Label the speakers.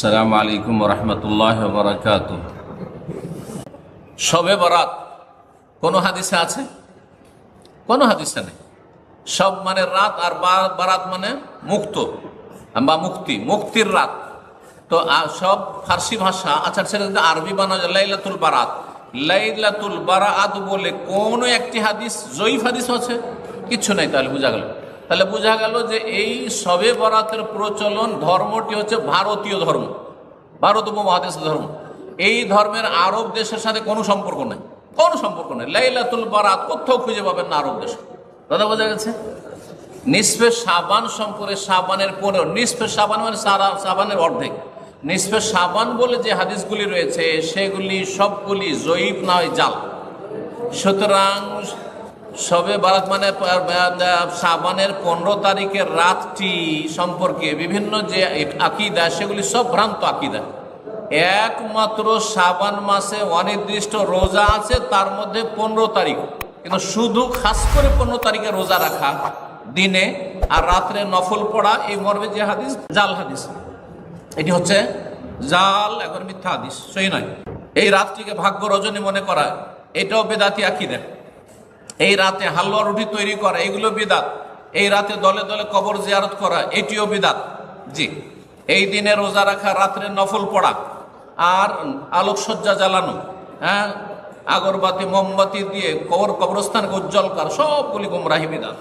Speaker 1: আসসালামু আলাইকুম রহমতুল্লাহ বরকাত। শবে বরাত কোন হাদিসে আছে? কোন হাদিসে নেই। সব মানে রাত, আর বারাত মানে মুক্ত বা মুক্তি, মুক্তির রাত। তো সব ফার্সি ভাষা, আচ্ছা সেটা যদি আরবি বানানো যায় লাইলাতুল বারাত, লাইলাতুল বারাত বলে কোন একটি হাদিস, জয়ীফ হাদিস আছে? কিচ্ছু নেই। তাহলে বোঝা গেল যে এই শবে বরাতের প্রচলন ধর্মটি হচ্ছে ভারতীয় ধর্ম, ভারত উপমহাদেশের ধর্ম। এই ধর্মের আরব দেশের সাথে কোনো সম্পর্ক নেই, কোনো সম্পর্ক নেই। লাইলাতুল বারাত কোথাও খুঁজে পাবেন না আরব দেশে। দাদা বোঝা গেছে? নিসফে শাবান সম্পর্কে, শাবানের 15, নিসফে শাবান মানে শাবানের অর্ধেক। নিসফে শাবান বলে যে হাদিসগুলি রয়েছে সেগুলি সবগুলি জয়ীফ নয়, জাল। সুতরাং শবে বারাত মানে শাবানের 15 তারিখের রাতটি সম্পর্কে বিভিন্ন যে আকিদা, সেগুলি সব ভ্রান্ত আকিদা। একমাত্র শাবান মাসে অনির্দিষ্ট রোজা আছে, তার মধ্যে 15 তারিখ, কিন্তু শুধু খাস করে 15 তারিখে রোজা রাখা দিনে আর রাত্রে নফল পড়া, এই মর্মে যে হাদিস, জাল হাদিস। এটি হচ্ছে জাল, এখন মিথ্যা হাদিস, সহি নয়। এই রাতটিকে ভাগ্য রজনী মনে করা, এটাও বেদাতি আকিদা। এই রাতে হালুয়া রুটি তৈরি করা, এগুলো বিদাত। এই রাতে দলে দলে কবর জিয়ারত করা, এটিও বিদাত। জি, এই দিনে রোজা রাখা, রাত্রে নফল পড়া, আর আলোকসজ্জা জ্বালানো, হ্যাঁ, আগরবাতি মোমবাতি দিয়ে কবরস্থানকে উজ্জ্বল করা, সবগুলি গুমরাহি বিদাত।